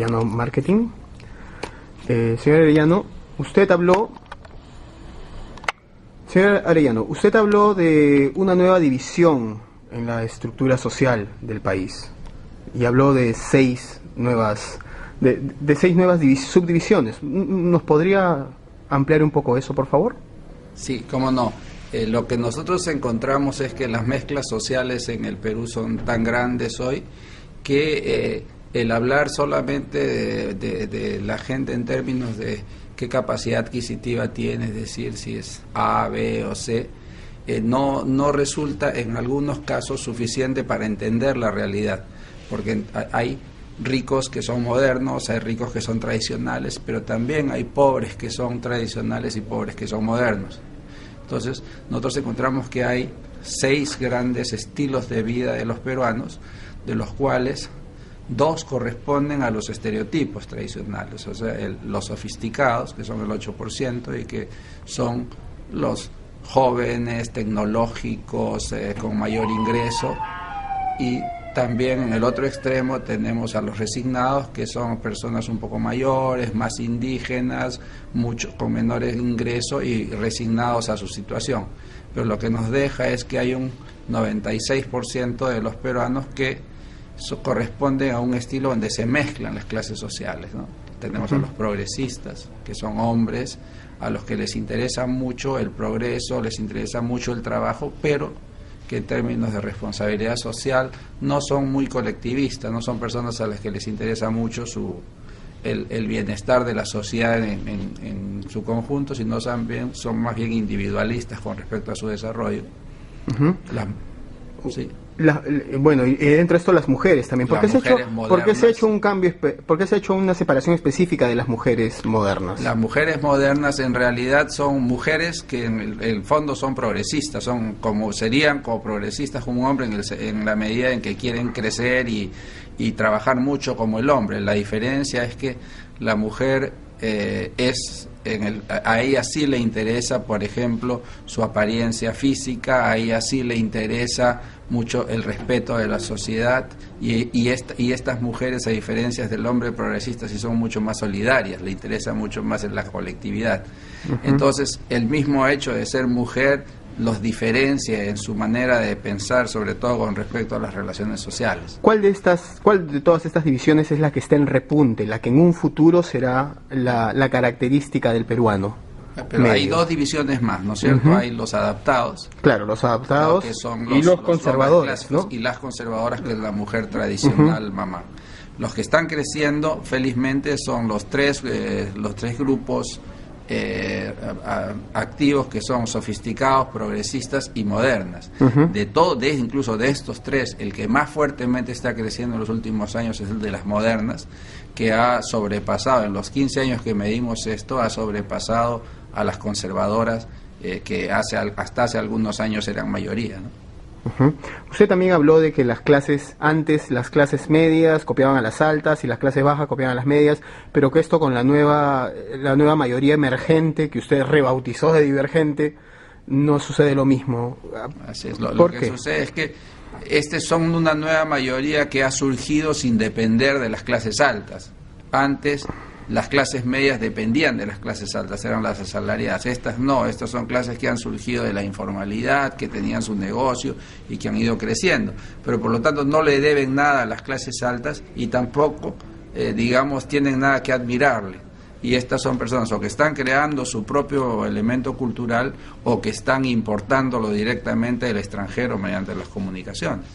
Arellano Marketing. Señor Arellano, usted habló de una nueva división en la estructura social del país y habló de seis nuevas subdivisiones. ¿Nos podría ampliar un poco eso, por favor? Sí, cómo no. Lo que nosotros encontramos es que las mezclas sociales en el Perú son tan grandes hoy que el hablar solamente de la gente en términos de qué capacidad adquisitiva tiene, es decir, si es A, B o C, no resulta en algunos casos suficiente para entender la realidad, porque hay ricos que son modernos, hay ricos que son tradicionales, pero también hay pobres que son tradicionales y pobres que son modernos. Entonces, nosotros encontramos que hay 6 grandes estilos de vida de los peruanos, de los cuales 2 corresponden a los estereotipos tradicionales, o sea, los sofisticados, que son el 8%, y que son los jóvenes, tecnológicos, con mayor ingreso, y también en el otro extremo tenemos a los resignados, que son personas un poco mayores, más indígenas, con menores ingresos y resignados a su situación. Pero lo que nos deja es que hay un 96% de los peruanos que corresponden a un estilo donde se mezclan las clases sociales, ¿no? Tenemos a los progresistas, que son hombres a los que les interesa mucho el progreso, les interesa mucho el trabajo, pero que en términos de responsabilidad social no son muy colectivistas, no son personas a las que les interesa mucho el bienestar de la sociedad en su conjunto, sino también son más bien individualistas con respecto a su desarrollo. Sí. Bueno, y dentro de esto las mujeres también. ¿Por qué se ha hecho un cambio, por qué se ha hecho una separación específica de las mujeres modernas? Las mujeres modernas en realidad son mujeres que en el fondo son progresistas, serían como progresistas como un hombre en la medida en que quieren crecer y trabajar mucho como el hombre. La diferencia es que la mujer a ella sí le interesa, por ejemplo, su apariencia física, a ella sí le interesa mucho el respeto de la sociedad y estas mujeres, a diferencia del hombre progresista, sí son mucho más solidarias, le interesa mucho más en la colectividad. Entonces, el mismo hecho de ser mujer los diferencia en su manera de pensar, sobre todo con respecto a las relaciones sociales. ¿Cuál de todas estas divisiones es la que está en repunte, la que en un futuro será la característica del peruano? Pero medio. Hay 2 divisiones más, ¿no es cierto? Hay los adaptados. Claro, los adaptados, que son los conservadores, ¿no? Y las conservadoras, que es la mujer tradicional, mamá. Los que están creciendo, felizmente, son los tres grupos activos, que son sofisticados, progresistas y modernas. Incluso de estos 3, el que más fuertemente está creciendo en los últimos años es el de las modernas, que ha sobrepasado, en los 15 años que medimos esto, ha sobrepasado a las conservadoras, que hasta hace algunos años eran mayoría, ¿no? Usted también habló de que las clases medias copiaban a las altas y las clases bajas copiaban a las medias, pero que esto con la nueva mayoría emergente, que usted rebautizó de divergente, no sucede lo mismo. Así es, lo que sucede es que son una nueva mayoría que ha surgido sin depender de las clases altas. Antes las clases medias dependían de las clases altas, eran las asalariadas. Estas no, estas son clases que han surgido de la informalidad, que tenían su negocio y que han ido creciendo, pero por lo tanto no le deben nada a las clases altas y tampoco, tienen nada que admirarle. Y estas son personas o que están creando su propio elemento cultural o que están importándolo directamente del extranjero mediante las comunicaciones.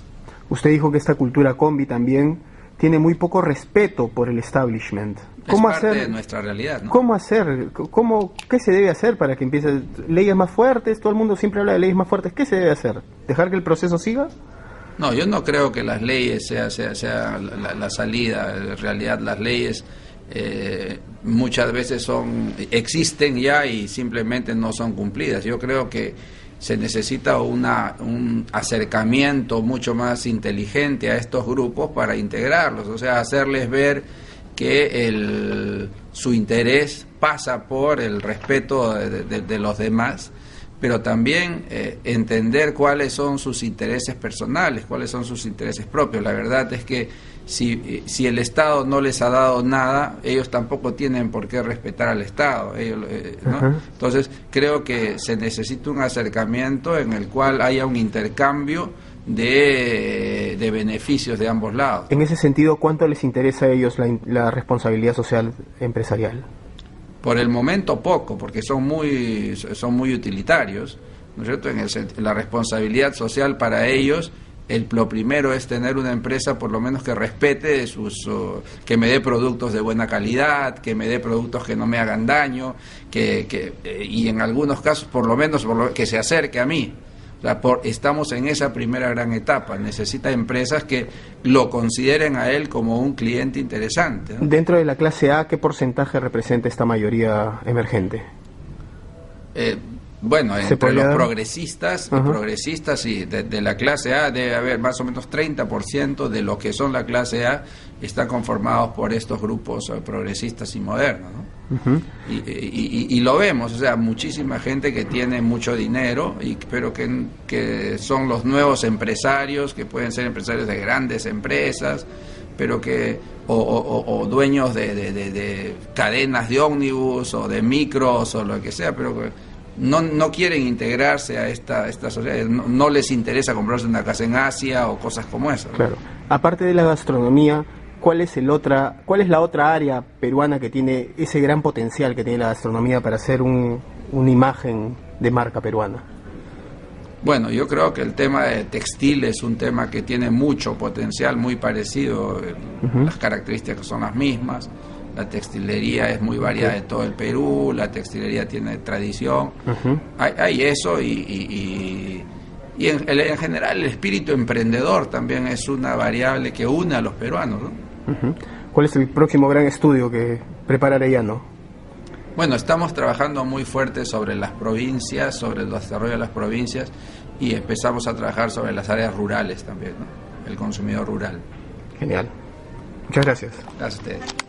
Usted dijo que esta cultura combi también tiene muy poco respeto por el establishment. ¿Cómo es parte de nuestra realidad, ¿no? ¿Cómo hacer? ¿Qué se debe hacer para que empiece? ¿Leyes más fuertes? Todo el mundo siempre habla de leyes más fuertes. ¿Qué se debe hacer? ¿Dejar que el proceso siga? No, yo no creo que las leyes sea la salida. En realidad las leyes muchas veces existen ya y simplemente no son cumplidas. Yo creo que se necesita un acercamiento mucho más inteligente a estos grupos para integrarlos, o sea, hacerles ver que su interés pasa por el respeto de los demás, pero también entender cuáles son sus intereses personales, cuáles son sus intereses propios. La verdad es que si el Estado no les ha dado nada, ellos tampoco tienen por qué respetar al Estado. ¿No? Entonces, creo que se necesita un acercamiento en el cual haya un intercambio de beneficios de ambos lados. En ese sentido, ¿cuánto les interesa a ellos la responsabilidad social empresarial? Por el momento poco, porque son muy utilitarios, ¿no es cierto? La responsabilidad social para ellos, lo primero es tener una empresa por lo menos que respete que me dé productos de buena calidad, que me dé productos que no me hagan daño, y en algunos casos por lo menos que se acerque a mí. O sea, estamos en esa primera gran etapa. Necesita empresas que lo consideren a él como un cliente interesante, ¿no? Dentro de la clase A, ¿qué porcentaje representa esta mayoría emergente? Bueno, entre los progresistas y de la clase A debe haber más o menos 30% de lo que son la clase A están conformados por estos grupos progresistas y modernos, ¿no? Y lo vemos, o sea, muchísima gente que tiene mucho dinero, pero que son los nuevos empresarios, que pueden ser empresarios de grandes empresas, pero que o dueños de cadenas de ómnibus o de micros o lo que sea, pero que no quieren integrarse a esta sociedad, no les interesa comprarse una casa en Asia o cosas como eso, ¿no? Claro. Aparte de la gastronomía, ¿cuál es la otra área peruana que tiene ese gran potencial que tiene la gastronomía para hacer una imagen de marca peruana? Bueno, yo creo que el tema de textil es un tema que tiene mucho potencial, muy parecido, las características son las mismas. La textilería es muy variada de todo el Perú, la textilería tiene tradición, hay eso y en general el espíritu emprendedor también es una variable que une a los peruanos, ¿no? ¿Cuál es el próximo gran estudio que prepara Arellano? Bueno, estamos trabajando muy fuerte sobre las provincias, sobre el desarrollo de las provincias y empezamos a trabajar sobre las áreas rurales también, ¿no? El consumidor rural. Genial. Muchas gracias. Gracias a ustedes.